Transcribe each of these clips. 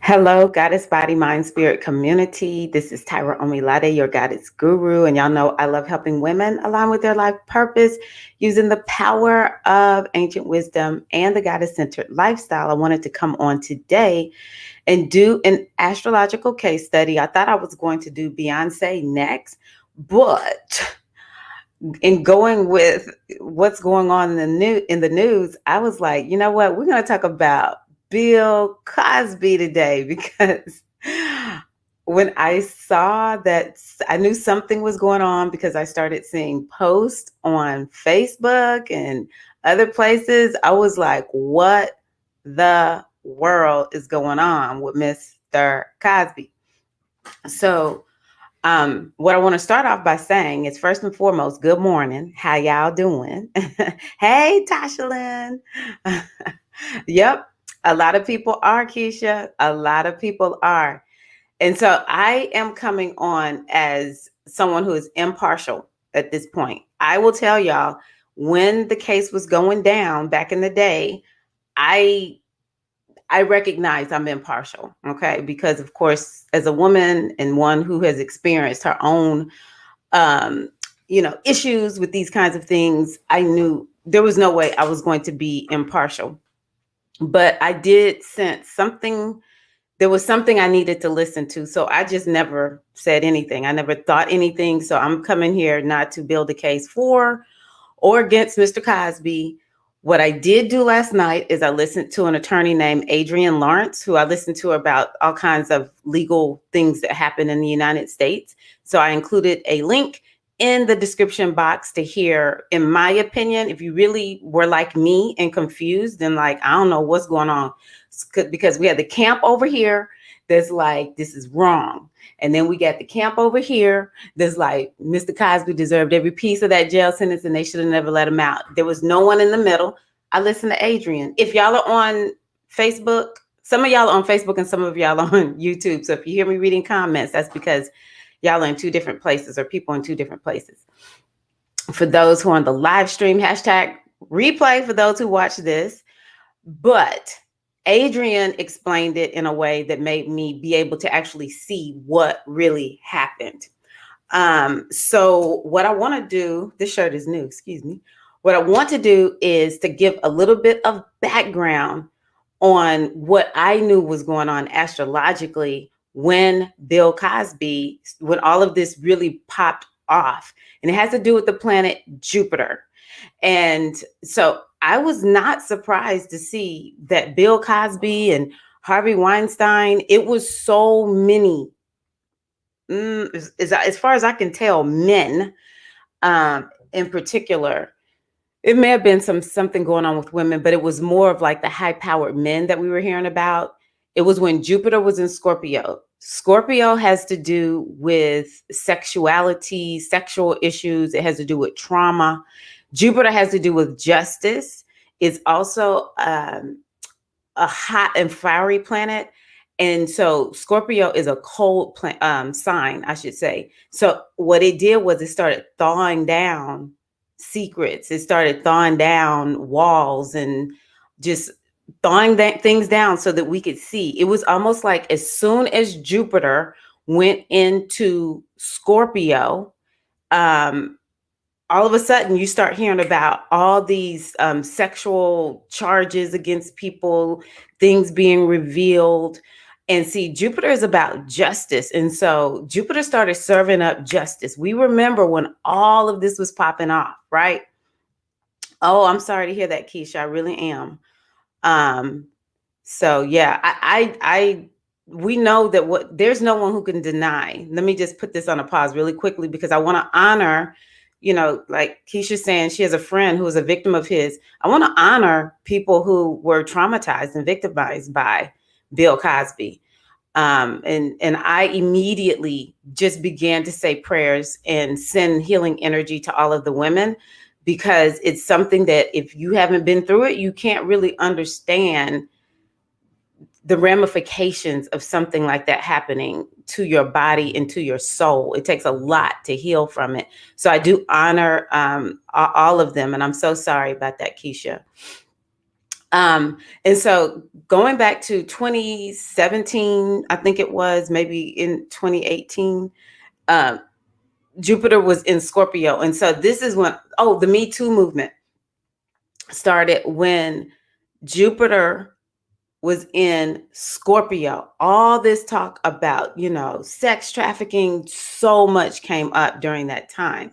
Hello, Goddess Body, Mind, Spirit community. This is Tyra Omilade, your Goddess Guru. And y'all know I love helping women align with their life purpose using the power of ancient wisdom and the goddess centered lifestyle. I wanted to come on today and do an astrological case study. I thought I was going to do Beyonce next, but in going with what's going on in the news, I was like, you know what? We're going to talk about Bill Cosby today because when I saw that, I knew something was going on because I started seeing posts on Facebook and other places. I was like, what the world is going on with Mr. Cosby? So what I want to start off by saying is first and foremost, good morning. How y'all doing? Hey, Tasha Lynn. Yep. A lot of people are, Keisha. A lot of people are. And so I am coming on as someone who is impartial at this point. I will tell y'all, when the case was going down back in the day, I recognize I'm impartial, okay? Because of course, as a woman and one who has experienced her own, um, issues with these kinds of things, I knew there was no way I was going to be impartial. But I did sense something. There was something I needed to listen to. So I just never said anything. I never thought anything. So I'm coming here not to build a case for or against Mr. Cosby. What I did do last night is I listened to an attorney named Adrienne Lawrence, who I listened to about all kinds of legal things that happen in the United States. So I included a link in the description box to hear, in my opinion, if you really were like me and confused and like, I don't know what's going on, because we had the camp over here that's like, this is wrong. And then we got the camp over here that's like, Mr. Cosby deserved every piece of that jail sentence and they should have never let him out. There was no one in the middle. I listened to Adrienne. If y'all are on Facebook, some of y'all are on Facebook and some of y'all are on YouTube. So if you hear me reading comments, that's because y'all are in two different places or people in two different places. For those who are on the live stream, hashtag replay for those who watch this. But Adrienne explained it in a way that made me be able to actually see what really happened. So what I want to do, this shirt is new, excuse me. What I want to do is to give a little bit of background on what I knew was going on astrologically when Bill Cosby, when all of this really popped off. And it has to do with the planet Jupiter. And so I was not surprised to see that Bill Cosby and Harvey Weinstein, it was so many, as far as I can tell, men in particular. It may have been something going on with women, but it was more of like the high-powered men that we were hearing about. It was when Jupiter was in Scorpio. Scorpio has to do with sexuality, sexual issues. It has to do with trauma. Jupiter has to do with justice. It's also a hot and fiery planet. And so Scorpio is a cold sign, I should say. So what it did was it started thawing down secrets. It started thawing down walls and just thawing things down so that we could see. It was almost like as soon as Jupiter went into Scorpio, all of a sudden you start hearing about all these sexual charges against people, things being revealed. And see, Jupiter is about justice. And so Jupiter started serving up justice. We remember when all of this was popping off, right? Oh, I'm sorry to hear that, Keisha. I really am. So yeah, we know that there's no one who can deny. Let me just put this on a pause really quickly because I want to honor, like Keisha's saying, she has a friend who was a victim of his. I want to honor people who were traumatized and victimized by Bill Cosby. And I immediately just began to say prayers and send healing energy to all of the women, because it's something that if you haven't been through it, you can't really understand the ramifications of something like that happening to your body and to your soul. It takes a lot to heal from it. So I do honor all of them. And I'm so sorry about that, Keisha. And so going back to 2017, I think it was, maybe in 2018, um, Jupiter was in Scorpio. And so this is when, the Me Too movement started when Jupiter was in Scorpio. All this talk about, sex trafficking, so much came up during that time.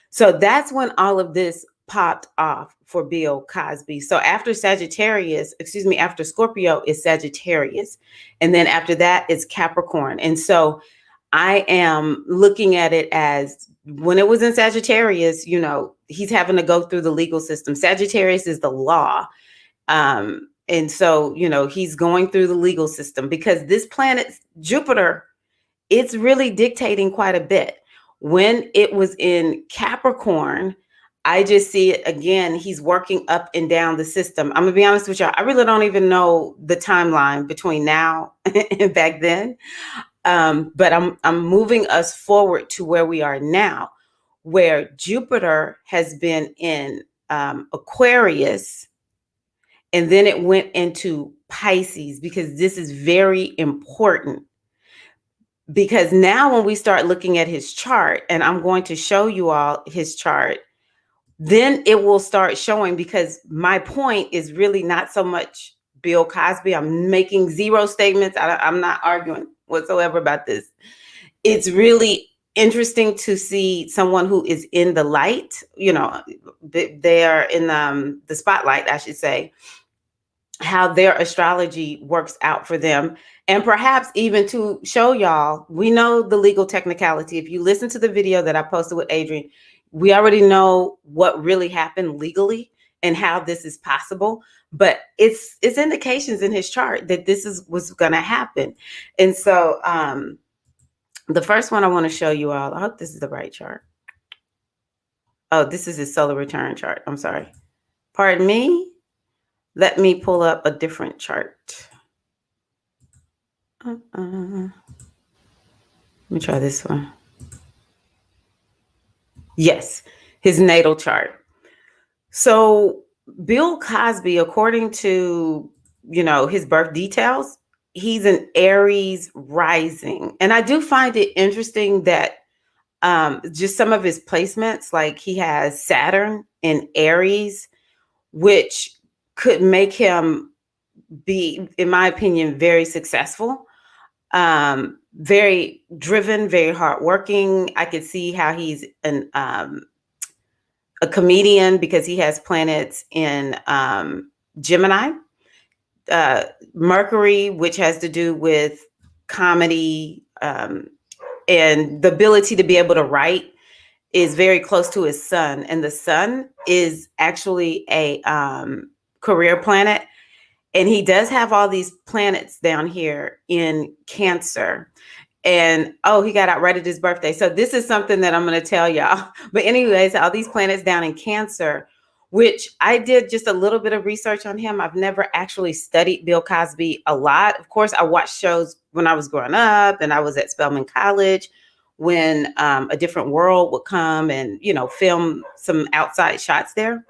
So that's when all of this popped off for Bill Cosby. So after after Scorpio is Sagittarius. And then after that is Capricorn. And so I am looking at it as, when it was in Sagittarius, he's having to go through the legal system. Sagittarius is the law. And so, he's going through the legal system because this planet, Jupiter, it's really dictating quite a bit. When it was in Capricorn, I just see it again. He's working up and down the system. I'm gonna be honest with y'all. I really don't even know the timeline between now and back then. But I'm moving us forward to where we are now, where Jupiter has been in Aquarius, and then it went into Pisces, because this is very important. Because now when we start looking at his chart, and I'm going to show you all his chart, then it will start showing, because my point is really not so much Bill Cosby. I'm making zero statements. I'm not arguing whatsoever about this. It's really interesting to see someone who is in the light, they are in the spotlight, I should say, how their astrology works out for them. And perhaps even to show y'all, we know the legal technicality. If you listen to the video that I posted with Adrian, we already know what really happened legally and how this is possible. But it's indications in his chart that this was going to happen. And so the first one I want to show you all, I hope this is the right chart. Oh, this is his solar return chart. I'm sorry. Pardon me. Let me pull up a different chart. Let me try this one. Yes, his natal chart. So Bill Cosby, according to, his birth details, he's an Aries rising. And I do find it interesting that just some of his placements, like he has Saturn in Aries, which could make him be, in my opinion, very successful, very driven, very hardworking. I could see how he's a comedian, because he has planets in Gemini, Mercury, which has to do with comedy, and the ability to be able to write, is very close to his sun. And the sun is actually a career planet. And he does have all these planets down here in Cancer. And he got out right at his birthday. So this is something that I'm going to tell y'all. But anyways, all these planets down in Cancer, which I did just a little bit of research on him. I've never actually studied Bill Cosby a lot. Of course, I watched shows when I was growing up, and I was at Spelman College when A Different World would come and, film some outside shots there.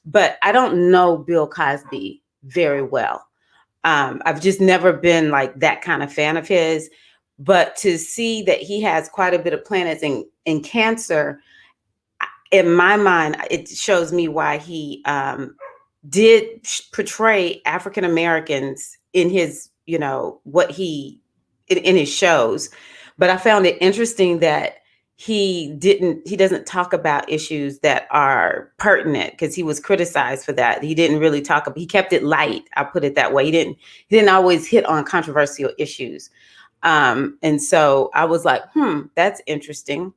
But I don't know Bill Cosby very well. I've just never been like that kind of fan of his. But to see that he has quite a bit of planets in Cancer, in my mind, it shows me why he did portray African Americans in his, what he in his shows. But I found it interesting that he doesn't talk about issues that are pertinent, because he was criticized for that. He didn't really he kept it light. I'll put it that way. He didn't always hit on controversial issues. And so I was like, that's interesting.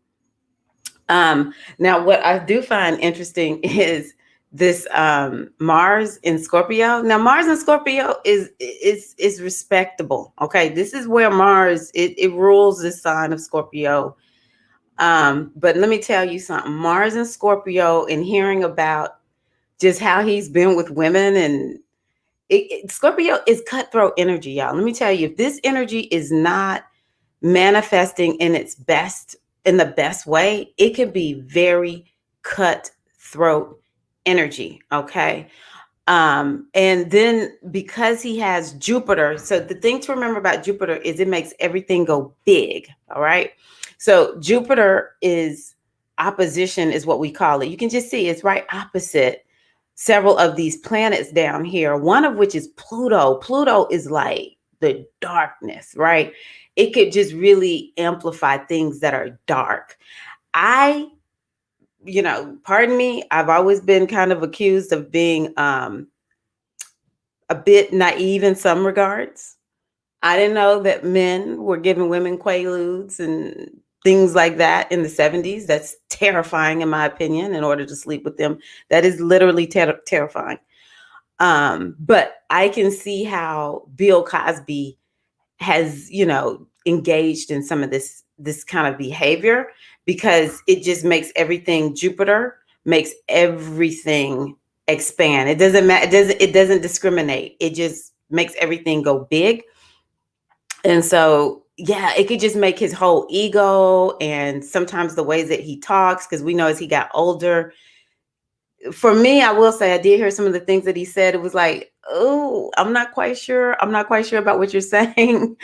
Now what I do find interesting is this Mars in Scorpio. Now Mars in Scorpio is respectable. Okay. This is where Mars, it rules the sign of Scorpio. But let me tell you something. Mars in Scorpio, and hearing about just how he's been with women, and Scorpio is cutthroat energy, y'all. Let me tell you, if this energy is not manifesting in the best way, it can be very cutthroat energy. Okay. And then because he has Jupiter, so the thing to remember about Jupiter is it makes everything go big. All right. So Jupiter is opposition, is what we call it. You can just see it's right opposite several of these planets down here, one of which is Pluto. Pluto is like the darkness, right? It could just really amplify things that are dark. I, pardon me, I've always been kind of accused of being a bit naive in some regards. I didn't know that men were giving women quaaludes and things like that in the 70s. That's terrifying, in my opinion, in order to sleep with them. That is literally terrifying. But I can see how Bill Cosby has, engaged in some of this kind of behavior, because it just makes everything, Jupiter makes everything expand. It doesn't matter. It doesn't discriminate. It just makes everything go big. And so, yeah, it could just make his whole ego and sometimes the ways that he talks, because we know as he got older, for me, I will say I did hear some of the things that he said. It was like, oh, I'm not quite sure. I'm not quite sure about what you're saying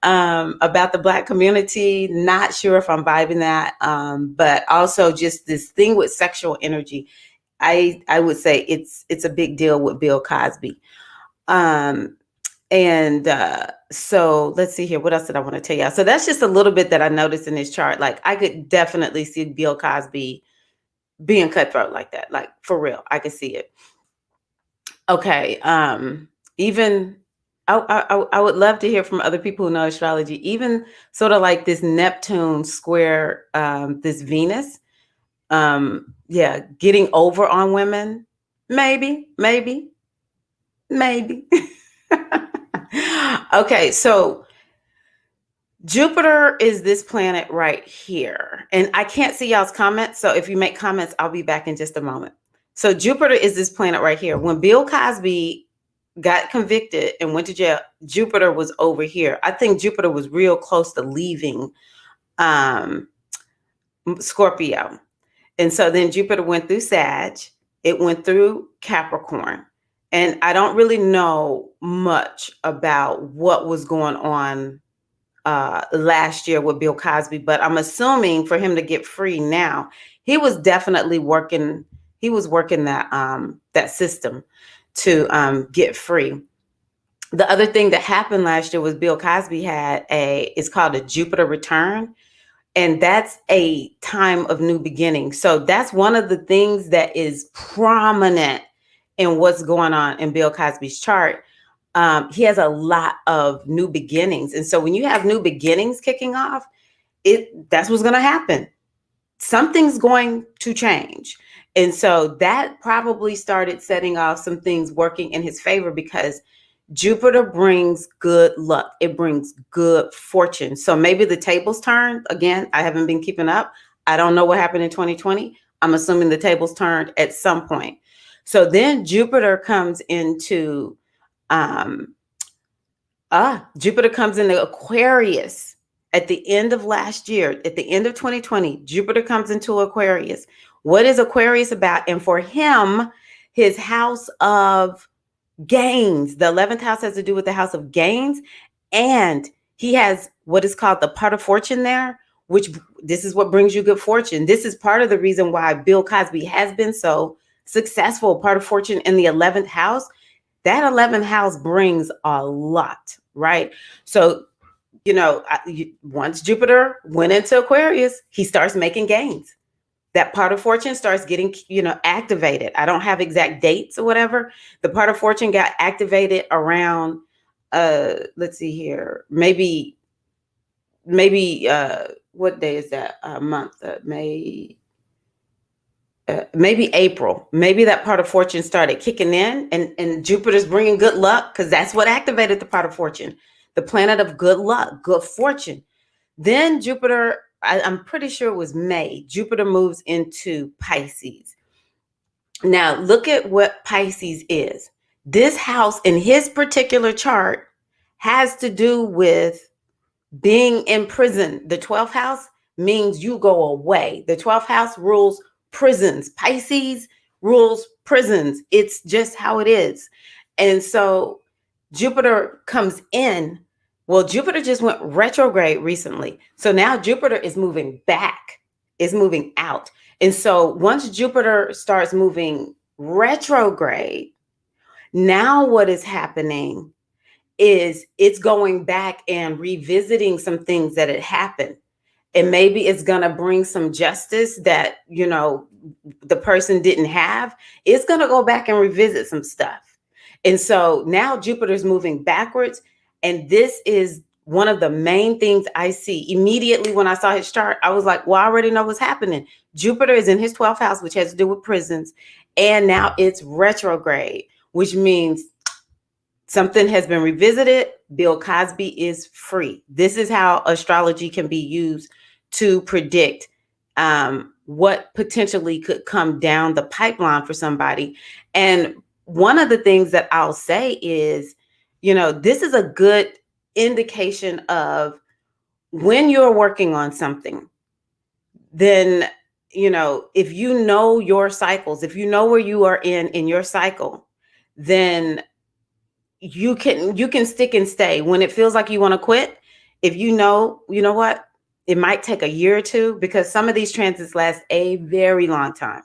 about the Black community. Not sure if I'm vibing that. But also just this thing with sexual energy. I would say it's a big deal with Bill Cosby. So let's see here. What else did I want to tell you? So that's just a little bit that I noticed in his chart. Like I could definitely see Bill Cosby being cutthroat like that. Like for real, I could see it. Okay. Even I would love to hear from other people who know astrology. Even sort of like this Neptune square, this Venus. Yeah, getting over on women. Maybe. Okay, so Jupiter is this planet right here. And I can't see y'all's comments. So if you make comments, I'll be back in just a moment. So Jupiter is this planet right here. When Bill Cosby got convicted and went to jail, Jupiter was over here. I think Jupiter was real close to leaving Scorpio. And so then Jupiter went through Sag. It went through Capricorn. And I don't really know much about what was going on last year with Bill Cosby, but I'm assuming for him to get free now, he was definitely working. He was working that system to get free. The other thing that happened last year was Bill Cosby had it's called a Jupiter return, and that's a time of new beginning. So that's one of the things that is prominent in what's going on in Bill Cosby's chart. He has a lot of new beginnings. And so when you have new beginnings kicking off, that's what's going to happen. Something's going to change. And so that probably started setting off some things working in his favor, because Jupiter brings good luck. It brings good fortune. So maybe the tables turned. Again, I haven't been keeping up. I don't know what happened in 2020. I'm assuming the tables turned at some point. So then Jupiter comes into Jupiter comes into Aquarius at the end of last year, at the end of 2020. Jupiter comes into Aquarius. What is Aquarius about? And for him, his house of gains, the 11th house has to do with the house of gains. And he has what is called the part of fortune there, which this is what brings you good fortune. This is part of the reason why Bill Cosby has been so successful. Part of fortune in the 11th house. That 11th house brings a lot, right? So, once Jupiter went into Aquarius, he starts making gains. That part of fortune starts getting, activated. I don't have exact dates or whatever. The part of fortune got activated around, let's see here, maybe, what day is that month? May. Maybe April. Maybe that part of fortune started kicking in, and Jupiter's bringing good luck, because that's what activated the part of fortune, the planet of good luck, good fortune. Then Jupiter, I'm pretty sure it was May, Jupiter moves into Pisces. Now, look at what Pisces is. This house in his particular chart has to do with being in prison. The 12th house means you go away. The 12th house rules prisons. Pisces rules prisons. It's just how it is. And so Jupiter comes in. Well, Jupiter just went retrograde recently. So now Jupiter is moving back, is moving out. And so once Jupiter starts moving retrograde, now what is happening is it's going back and revisiting some things that had happened. And maybe it's going to bring some justice that, the person didn't have. It's going to go back and revisit some stuff. And so now Jupiter's moving backwards. And this is one of the main things I see. Immediately when I saw his chart, I was like, well, I already know what's happening. Jupiter is in his 12th house, which has to do with prisons. And now it's retrograde, which means something has been revisited. Bill Cosby is free. This is how astrology can be used to predict what potentially could come down the pipeline for somebody. And one of the things that I'll say is, this is a good indication of when you're working on something, then, if you know your cycles, if you know where you are in your cycle, then you can stick and stay. When it feels like you want to quit, if you know what, it might take a year or two, because some of these transits last a very long time.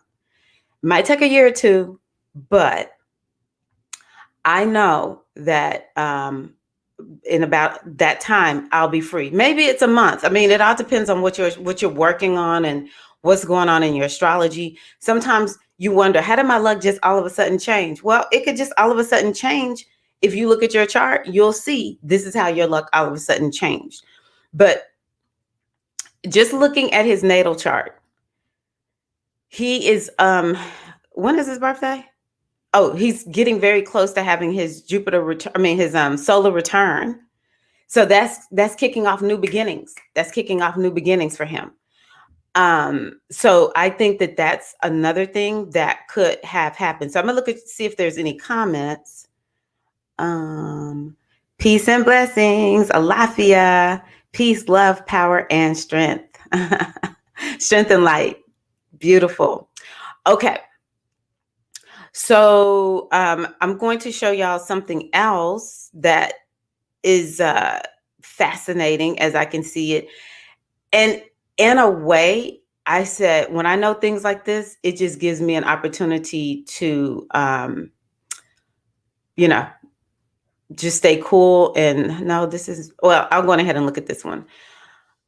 It might take a year or two, but I know that in about that time, I'll be free. Maybe it's a month. I mean, it all depends on what you're working on and what's going on in your astrology. Sometimes you wonder, how did my luck just all of a sudden change? Well, it could just all of a sudden change. If you look at your chart, you'll see this is how your luck all of a sudden changed. But just looking at his natal chart, he is, when is his birthday? Oh, he's getting very close to having his Jupiter return. His solar return. So that's kicking off new beginnings. That's kicking off new beginnings for him. So I think that that's another thing that could have happened. So I'm gonna see if there's any comments. Peace and blessings, Alafia, peace, love, power, and strength. Strength and light. Beautiful. Okay. So I'm going to show y'all something else that is fascinating as I can see it. And in a way, I said, when I know things like this, it just gives me an opportunity to, just stay cool. And no, I'll go ahead and look at this one.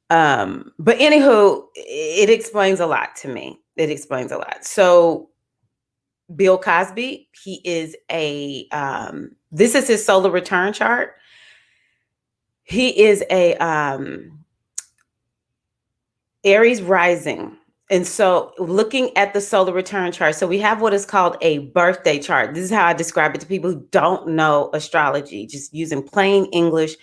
But anywho, it explains a lot to me. It explains a lot. So Bill Cosby, he is this is his solar return chart. He is a Aries rising. And so looking at the solar return chart, so we have what is called a birthday chart. This is how I describe it to people who don't know astrology, just using plain English.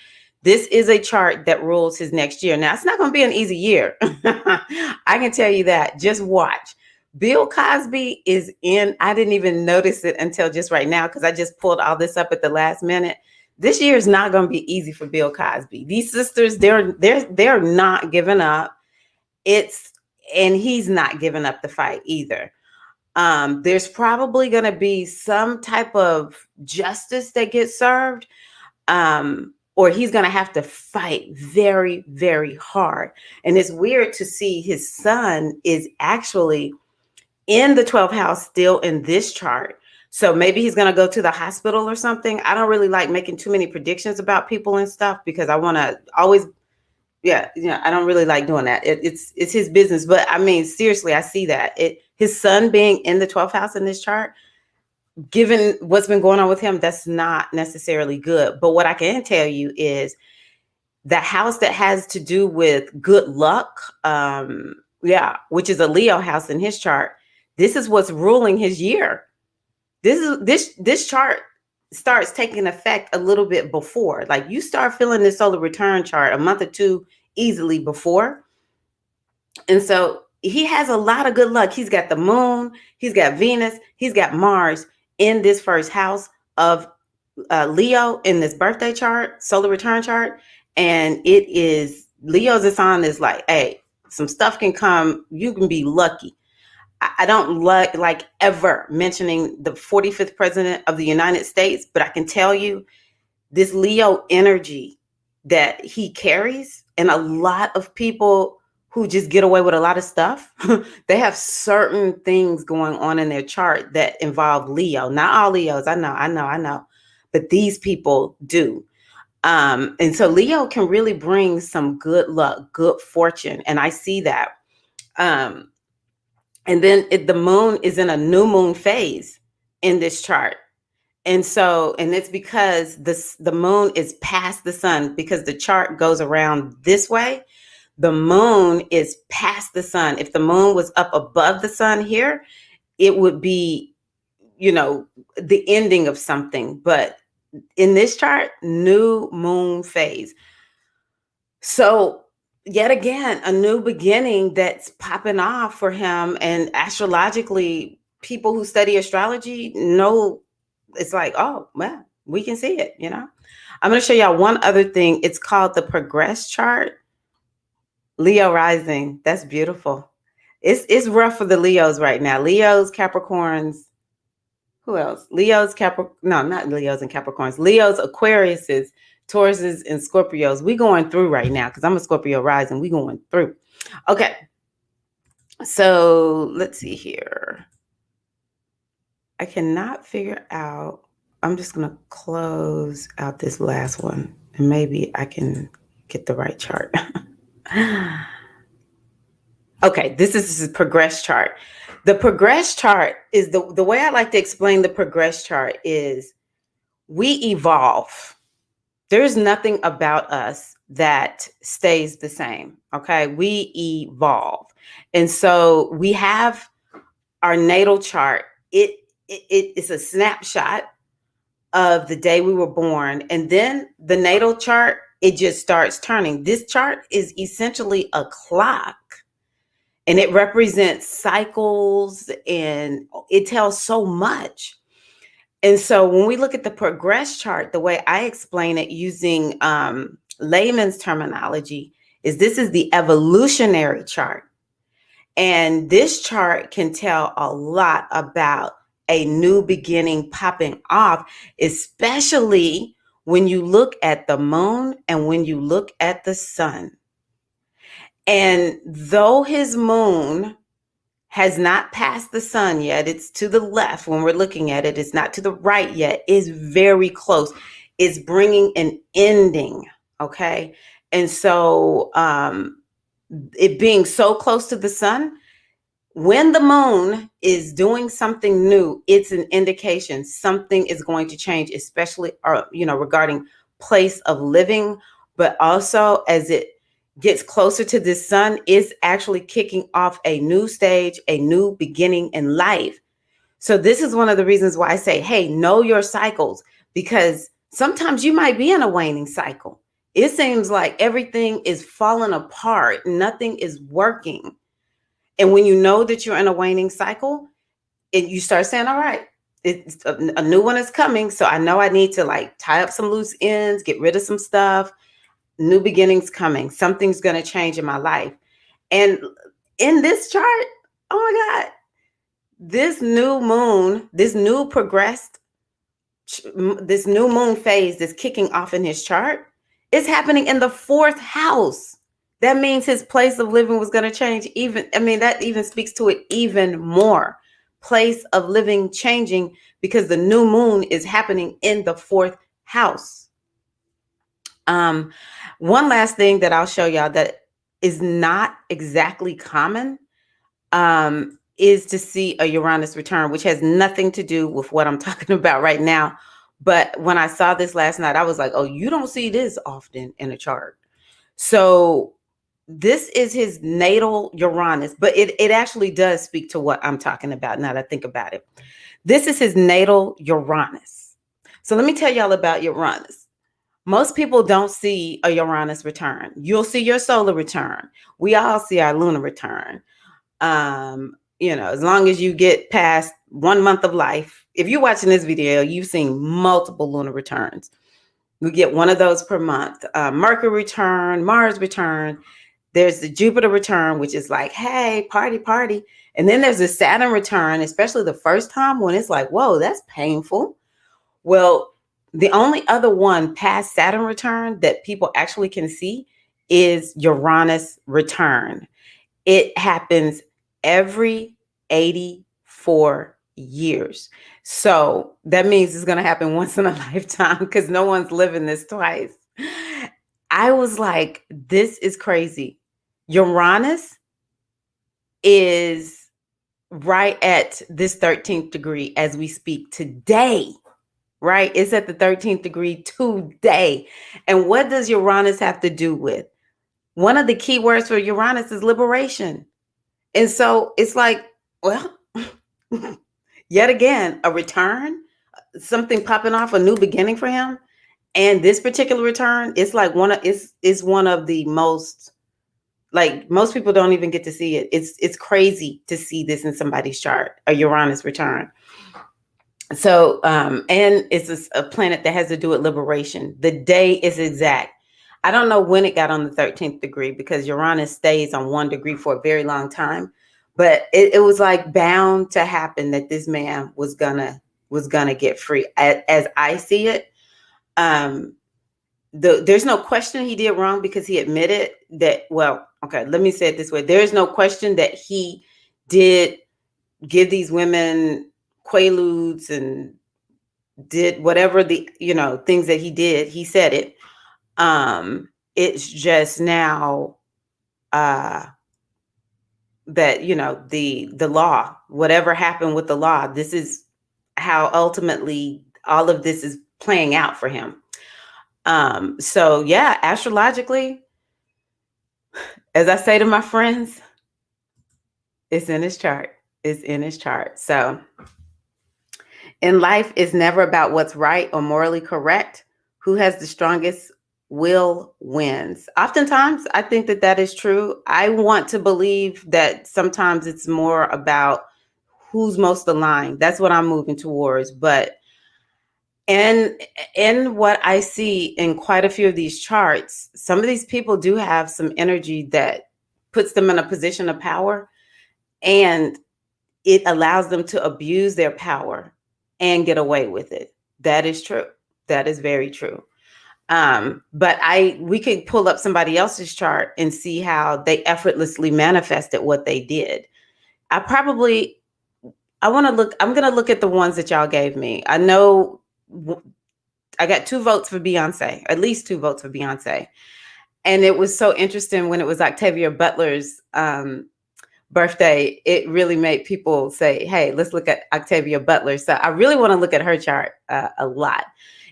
This is a chart that rules his next year. Now, it's not going to be an easy year. I can tell you that. Just watch. Bill Cosby is in. I didn't even notice it until just right now, because I just pulled all this up at the last minute. This year is not going to be easy for Bill Cosby. These sisters, they're not giving up. And he's not giving up the fight either. There's probably going to be some type of justice that gets served, or he's going to have to fight very, very hard. And it's weird to see his son is actually in the 12th house, still in this chart. So maybe he's going to go to the hospital or something. I don't really like making too many predictions about people and stuff, because I want to always, I don't really like doing that. It's his business. But I mean, seriously, I see that. His son being in the 12th house in this chart, given what's been going on with him, that's not necessarily good. But what I can tell you is the house that has to do with good luck, which is a Leo house in his chart, this is what's ruling his year. This chart starts taking effect a little bit before. Like, you start feeling this solar return chart a month or two easily before. And so he has a lot of good luck. He's got the moon, he's got Venus, he's got Mars in this first house of Leo in this birthday chart, solar return chart. And it is, Leo's sign is like, hey, some stuff can come, you can be lucky. I don't like ever mentioning the 45th president of the United States, but I can tell you this Leo energy that he carries, and a lot of people who just get away with a lot of stuff, they have certain things going on in their chart that involve Leo. Not all Leos, I know, but these people do. And so Leo can really bring some good luck, good fortune, and I see that. Um, and then the moon is in a new moon phase in this chart. And so, and it's because the moon is past the sun, because the chart goes around this way. The moon is past the sun. If the moon was up above the sun here, it would be, the ending of something. But in this chart, new moon phase. So yet again, a new beginning that's popping off for him. And astrologically, people who study astrology know it's like, oh, well, we can see it, I'm going to show y'all one other thing. It's called the progress chart. Leo rising. That's beautiful. It's rough for the Leos right now. Leos, Capricorns. Who else? Leos, no, not Leos and Capricorns. Leos, Aquariuses, Tauruses, and Scorpios. We going through right now because I'm a Scorpio rising. We going through. Okay. So let's see here. I cannot figure out. I'm just going to close out this last one and maybe I can get the right chart. Okay, this is a progress chart. The progress chart is the way I like to explain the progress chart is we evolve. There's nothing about us that stays the same. Okay, we evolve. And so we have our natal chart. It is a snapshot of the day we were born. And then the natal chart, it just starts turning. This chart is essentially a clock. And it represents cycles and it tells so much. And so when we look at the progress chart, the way I explain it using layman's terminology is this is the evolutionary chart. And this chart can tell a lot about a new beginning popping off, especially when you look at the moon and when you look at the sun. And though his moon has not passed the sun yet, it's to the left when we're looking at it, it's not to the right yet, it's very close. It's bringing an ending, okay? And so it being so close to the sun, when the moon is doing something new, it's an indication something is going to change, especially, regarding place of living, but also as it gets closer to the sun, is actually kicking off a new stage, a new beginning in life. So this is one of the reasons why I say, hey, know your cycles, because sometimes you might be in a waning cycle. It seems like everything is falling apart. Nothing is working. And when you know that you're in a waning cycle, you start saying, all right, it's a new one is coming. So I know I need to tie up some loose ends, get rid of some stuff. New beginnings coming. Something's going to change in my life. And in this chart, oh my God, this new moon, this new moon phase that's kicking off in his chart is happening in the 4th house. That means his place of living was going to change. That even speaks to it even more. Place of living changing because the new moon is happening in the 4th house. One last thing that I'll show y'all that is not exactly common is to see a Uranus return, which has nothing to do with what I'm talking about right now. But when I saw this last night, I was like, oh, you don't see this often in a chart. So this is his natal Uranus, but it actually does speak to what I'm talking about now that I think about it. This is his natal Uranus. So let me tell y'all about Uranus. Most people don't see a Uranus return. You'll see your solar return. We all see our lunar return. As long as you get past 1 month of life, if you're watching this video, you've seen multiple lunar returns. We get one of those per month. Mercury return, Mars return. there's the Jupiter return, which is like, hey, party, party. And then there's the Saturn return, especially the first time when it's like, whoa, that's painful. Well, the only other one past Saturn return that people actually can see is Uranus return. It happens every 84 years. So that means it's going to happen once in a lifetime because no one's living this twice. I was like, this is crazy. Uranus is right at this 13th degree as we speak today, right? It's at the 13th degree today. And what does Uranus have to do with? One of the key words for Uranus is liberation. And so it's like, well, yet again, a return, something popping off, a new beginning for him. And this particular return, it's like is one of the most, like, most people don't even get to see it. It's crazy to see this in somebody's chart, a Uranus return. So, and it's a planet that has to do with liberation. The day is exact. I don't know when it got on the 13th degree because Uranus stays on 1 degree for a very long time, but it was like bound to happen that this man was gonna get free. As I see it, there's no question he did wrong because he admitted that. Well, okay, let me say it this way: there is no question that he did give these women quaaludes and did whatever the things that he did. He said it. It's just now that the law, whatever happened with the law, this is how ultimately all of this is playing out for him. So yeah, astrologically, as I say to my friends, it's in his chart. It's in his chart. So in life, it's never about what's right or morally correct. Who has the strongest will wins. Oftentimes, I think that is true. I want to believe that sometimes it's more about who's most aligned. That's what I'm moving towards. But and what I see in quite a few of these charts, some of these people do have some energy that puts them in a position of power, and it allows them to abuse their power and get away with it. That is true. That is very true. But we could pull up somebody else's chart and see how they effortlessly manifested what they did. I'm going to look at the ones that y'all gave me. I know I got 2 votes for Beyonce, at least 2 votes for Beyonce. And it was so interesting when it was Octavia Butler's birthday. It really made people say, hey, let's look at Octavia Butler. So I really want to look at her chart a lot.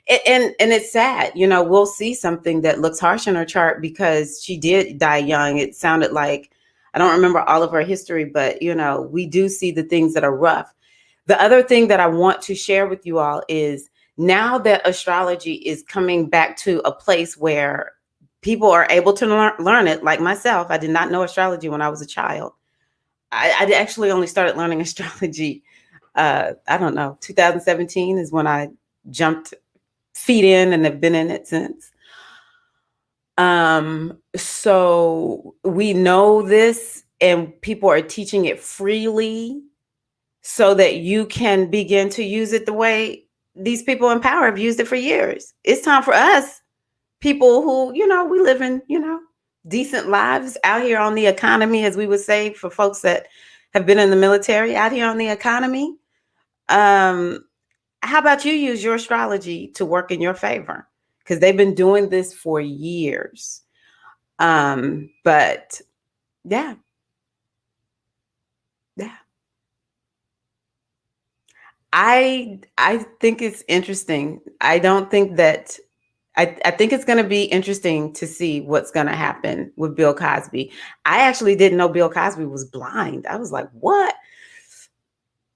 And it's sad, we'll see something that looks harsh in her chart because she did die young. It sounded like, I don't remember all of her history, but we do see the things that are rough. The other thing that I want to share with you all is now that astrology is coming back to a place where people are able to learn it, like myself. I did not know astrology when I was a child. I actually only started learning astrology, I don't know, 2017 is when I jumped feet in and have been in it since. So we know this and people are teaching it freely so that you can begin to use it the way these people in power have used it for years. It's time for us, people who, we live in, decent lives out here on the economy, as we would say for folks that have been in the military, out here on the economy. How about you use your astrology to work in your favor? Because they've been doing this for years. But yeah. I think it's interesting. I don't think that I think it's going to be interesting to see what's going to happen with Bill Cosby. I actually didn't know Bill Cosby was blind. I was like, what?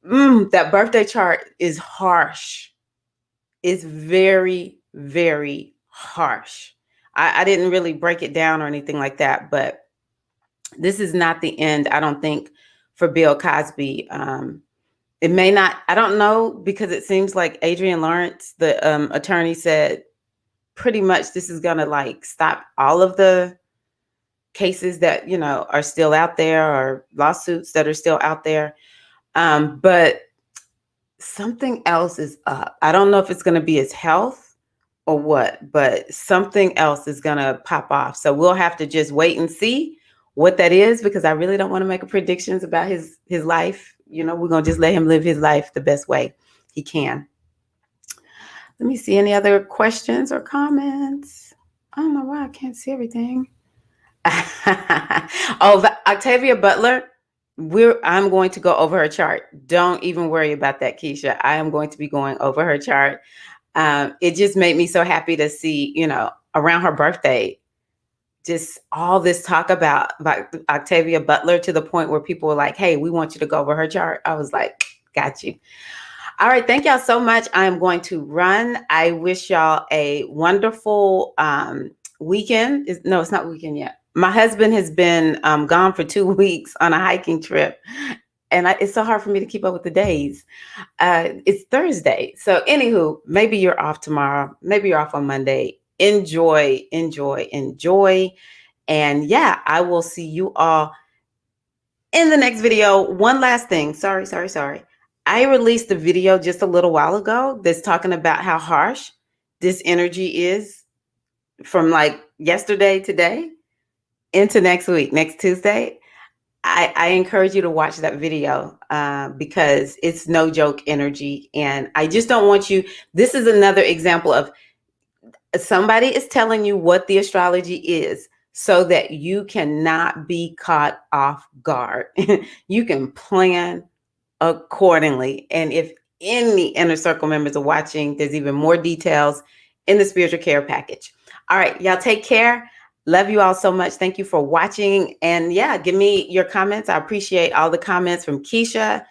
That birthday chart is harsh. It's very, very harsh. I didn't really break it down or anything like that, but this is not the end, I don't think, for Bill Cosby. It may not, I don't know, because it seems like Adrian Lawrence, the attorney, said pretty much this is going to like stop all of the cases that, you know, are still out there, or lawsuits that are still out there. But something else is up. I don't know if it's going to be his health or what, but something else is going to pop off. So we'll have to just wait and see what that is, because I really don't want to make predictions about his life. You know, we're going to just let him live his life the best way he can. Let me see any other questions or comments. I don't know why I can't see everything. Oh, Octavia Butler. I'm going to go over her chart. Don't even worry about that, Keisha. I am going to be going over her chart. It just made me so happy to see, you know, around her birthday, just all this talk about Octavia Butler, to the point where people were like, hey, we want you to go over her chart. I was like, got you. All right. Thank y'all so much. I am going to run. I wish y'all a wonderful weekend. No, it's not weekend yet. My husband has been gone for 2 weeks on a hiking trip, and it's so hard for me to keep up with the days. It's Thursday. So anywho, maybe you're off tomorrow. Maybe you're off on Monday. Enjoy, enjoy, enjoy. And yeah, I will see you all in the next video. One last thing. Sorry. I released a video just a little while ago that's talking about how harsh this energy is from like yesterday, today, into next week, next Tuesday. I encourage you to watch that video because it's no joke energy. And I just don't want you, this is another example of somebody is telling you what the astrology is so that you cannot be caught off guard. You can plan accordingly. And if any inner circle members are watching, there's even more details in the spiritual care package. All right, y'all take care. Love you all so much. Thank you for watching. And yeah, give me your comments. I appreciate all the comments from Keisha.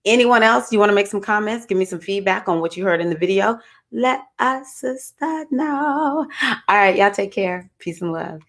Anyone else, you want to make some comments? Give me some feedback on what you heard in the video. Let us start now. All right, y'all take care. Peace and love.